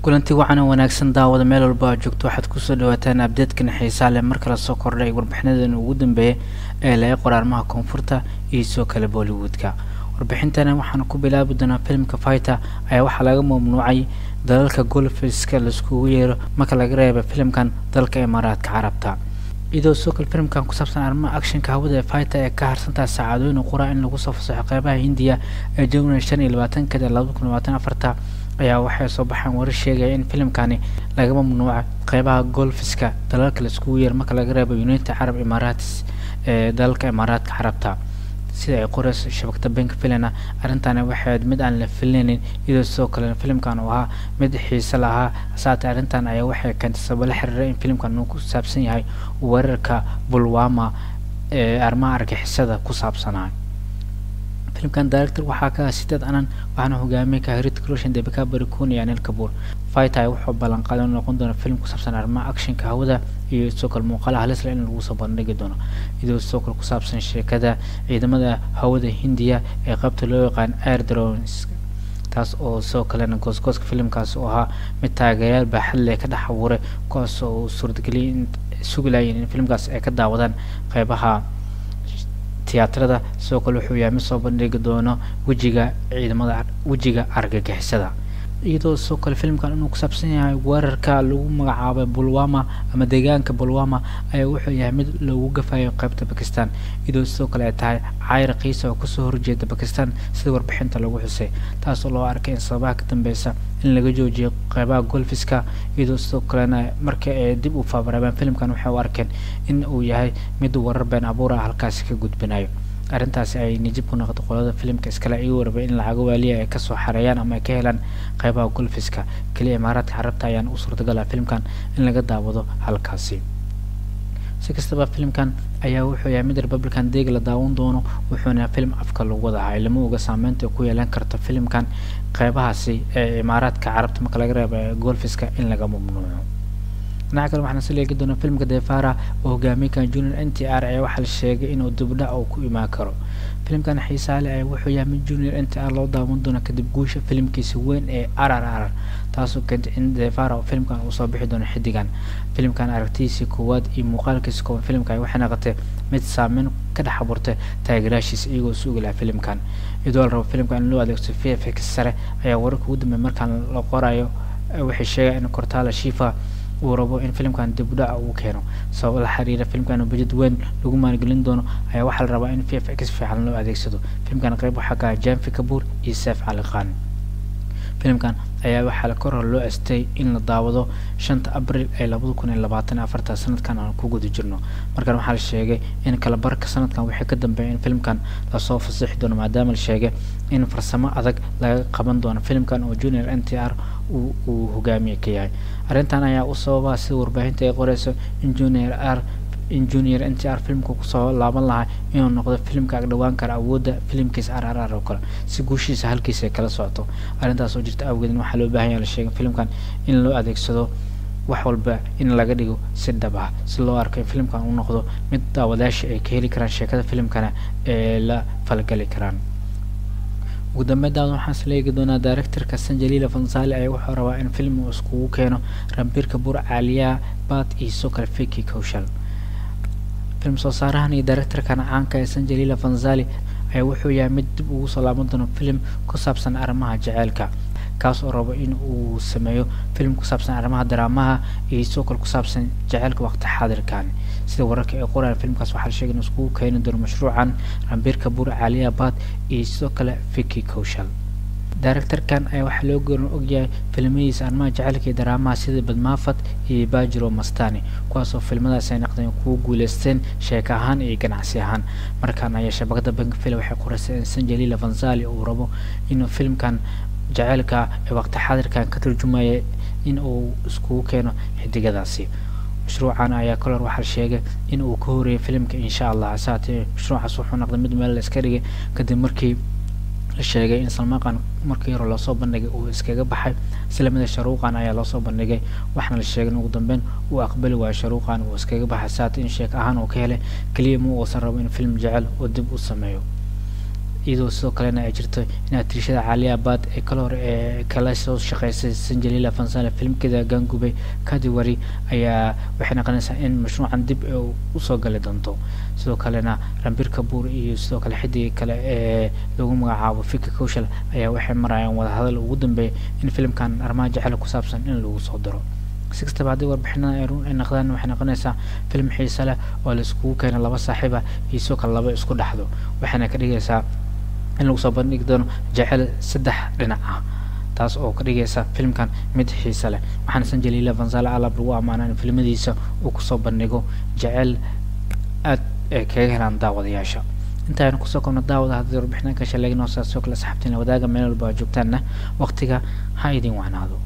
kulanti wacan oo wanaagsan daawada meel walba aad joogto waxaad ku soo dhawaataan update-kan xiiso leh marka la soo kordhay warbixinadan ugu dambeeyay ee laga qoraarmaha koonfurta iyo soo kale Bollywood-ka. warbixintana waxaan ku bilaabi doonaa filmka Fighter ayaa waxaa laga mamnuucay dalalka golfiska la iskugu yeero marka laga reebo filmkan dalka Imaaraadka Carabta. idoo soo kale filmkan ku saabsan arrimaha actionka hawada ee Fighter ee ka harsantaa saacadooyin qura in lagu soo fasaxo qaybaha Hindiya ee January 25 ka 2024 ayaa waxay soo baxaan warar sheegaya in filmkani laga mamnuucay qaybaha golfiska dalalka la iskugu yeero marka laga reebo United Arab Emirates ee dalka Imaaraadka Carabta. sida ay qorayso shabakada bank filana arintana waxay mid aan la filaynin idoo soo kale filmkan oo ahaa mid xiiso lahaa saata arintan ayaa waxay keentay sabab la xiriira in filmkan uu ku saabsan yahay wararka Pulwama ee arrimaha argagixisada ku saabsanaa. filmkan director waxaa ka sidad anan waxaana hogaamiyay ka Hrithik Roshan, Deepika Padukone iyo Anil Kapoor. Fighter wuxuu ballan qaaday inuu noqon doono film ku saabsan arrimaha actionka hawada iyo soo kale muuqaal halis leh in lagu soo bandhigi doono idoo soo kale ku saabsan sheekada ciidamada hawada Hindiya ee qaybta loo yaqaan Air Drones, taas oo soo kalena goosgooska filmkaas oo ahaa mid taageerayaal baaxad leh ka dhex abuuray kuwaas oo suurtageliyay sugayeen in filmkaas ay ka daawadaan qaybaha tiyaatarada. soo kale wuxuu yahay mid soo bandhigi doono wejiga argagixisada iyadoo soo kale filmkan inuu ku saabsan yahay wararka lagu magacaabay Pulwama ama deegaanka Pulwama ayaa wuxuu yahay mid lagu gafayo qaybta Pakistan iyadoo soo kale ay tahay cayr qiisa oo kusoo horjeeda Pakistan sida warbixinta lagu xusay, taas oo loo arkay in sababaha ka dambeeysa in laga joojiyo qaybaha golfiska. iyadoo soo kalena marka ay dib u faafareebeen filmkan waxay u arkeen in uu yahay mid warar been abuur ah halkaas ka gudbinayo. arrintaasi ay nijib ku noqotay qolada filmka iskala igu warba in lacag waaliya ay ka soo xareeyaan ama ay ka helaan qaybaha golfiska kaliya Imaaraadka Carabta ayaan u suurtagal ah filmkan in laga daawado halkaasi. si kastaba filmkan ayaa wuxuu yahay mid Republican deeg la daawan doono wuxuuna film afka lagu wadahay lama oga saameynta ku yeelan karto filmkan qaybahaasi ee Imaaraadka Carabta marka laga reebo golfiska in laga mamnuuco. نعكر waxaan soo leegi doonaa filmka Defara oo hogaamiyaha Junior NTR ayaa waxa la sheegay inuu dib u dhac ku imaan karo. filmkan xiiso leh ayaa wuxuu yahay mid Junior NTR loo daawan doono kadib guusha filmkiisa weyn ee RRR, taasoo keentay in Defara oo filmkan uu soo bixi doono xidigan. filmkan aragtiisa koowaad iyo muuqaalkiisa koowaad filmka waxay noqotay mid saameyn ka dhex abuurtay taageerayaashiisa iyagoo suugay filmkan. iyadoo la rabo filmkan in loo adeegsado VFX sare ayaa wararka ugu dambeeyay markaan la qorayo waxay sheegayaan in Cortala Shifa uu rabo in filmkan dib u dhac uu keeno sabab la xiriira filmkan budget weyn lagu maalgelin doono ayaa waxaa la rabaa in VFX fiican loo adeegsado. filmkan qayb waxaa ka Janvi Kapoor iyo Saif Ali Khan. filmkan ayaa waxaa la kor loo astay in la daawado 5 Abriil 2024 sanadkan aan ku guda jirno. markan waxaa la sheegay in kala barka sanadkan wixii ka dambeeyay in filmkan la soo fasaxi doono maadaama la sheegay in farsamo adag laga qaban doono filmkan oo Junior NTR uu hogaamiye ka yahay. arrintan ayaa u sababa si warbaahinta ay qorayso in Junior NTR filmku ku soo laaban lahaa inuu noqdo filmka ag dhawaan kara awoodda filmkiisa RRR oo kale si guushiisa halkiisa kala socoto. arrintaas oo jirta awgeed waxa loo baahan yahay la sheegay filmkan in loo adeegsado wax walba in laga dhigo si dhab ah si loo arko in filmkan uu noqdo mid daawadayaasha ay ka heli karaan sheekada filmkana ee la falgali karaan. ugu dambeyntii waxaan sleegi doonaa directorka Sanjay Leela Bhansali ayaa wuxuu rabaa in film uu isku keeno Ranbir Kapoor, Alia Bhatt iyo soo kale Vicky Kaushal. film soo saarahan iyo directorkan caanka ee Sanjay Leela Bhansali ayaa wuxuu yahay mid dib ugu soo laaban doono film ku saabsan arrimaha jaceylka, kaas oo rabo in uu sameeyo film ku saabsan arrimaha dramaha iyo soo kale ku saabsan jaceylka waqti xaadirkan. sida wararka ay qorayaan filmkaas waxaa la sheegay in uu keeni doono mashruucan Ranbir Kapoor, Alia Bhatt iyo soo kale Vicky Kaushal. directorkan ayaa waxa loo go'aan ogyahay filmadiisa arrimaha jaceylka iyo dramaha sida Badmaafat iyo Bajro Mastani, kuwaas oo filmadaas ay noqdeen kuwo guuleysteen sheeko ahaan iyo ganacsi ahaan. markaan ayaa shabakada bank film waxay qoraysay in Sanjay Leela Bhansali uu rabo inuu filmkan jaceylka ee waqti xaadirkan ka turjumayo in uu isku keeno xidigadaasi. mashruucan ayaa kale waxaa la sheegay in uu ka horeeyay filmka insha Allah saatee mashruucaas wuxuu noqday mid meel la iska dhigay kadib markii la sheegay in Salman Khan markii hore loo soo bandhigay uu iskaga baxay islamada Sharuqan ayaa loo soo bandhigay waxna la sheegay in ugu dambeyn uu aqbali waayay Sharuqan uu iskaga baxay saatee in sheeko ahaan uu ka helay kaliya ma uu san rabo in film jacayl oo dib u sameeyo. iyadoo sidoo kalena ay jirto in atriishada Caalia Bhatt ee kala soo shaqeysay Sanjalila Fansana filmkeeda Gangube Kadiwari ayaa waxay noqonaysaa in mashruucan dib u soo gali doonto sidoo kalena Ranbir Kapoor iyo sidoo kale xidig kale ee lagu magacaabo Vicky Kaushal ayaa waxay marayaan wada hadal ugu dambeeyay in filmkan armaajo jacayl ku saabsan in lagu soo daro si kastaba haddii warbixinada ay noqdaan waxay noqonaysaa film xiiso leh oo la iskugu keeno laba saaxiib ah iyo sidoo kale laba isku dhaxdo waxaana ka dhigaysaa in lagu soo bandhigi doono jacayl saddex dhinac ah taas oo ka dhigaysa filmkan mid xiiso leh waxaana Sanjalila Fansana alab lagu amaanaa in filmadiisa uu ku soo bandhigo jacayl aad kaga helaan daawadayaasha intaaynu kusoo koobno daawada haddii warbixinada ka sheegnay noo soo kala saxabtiin wadaaga meel walba joogtaana waqtiga ha idin wacnaado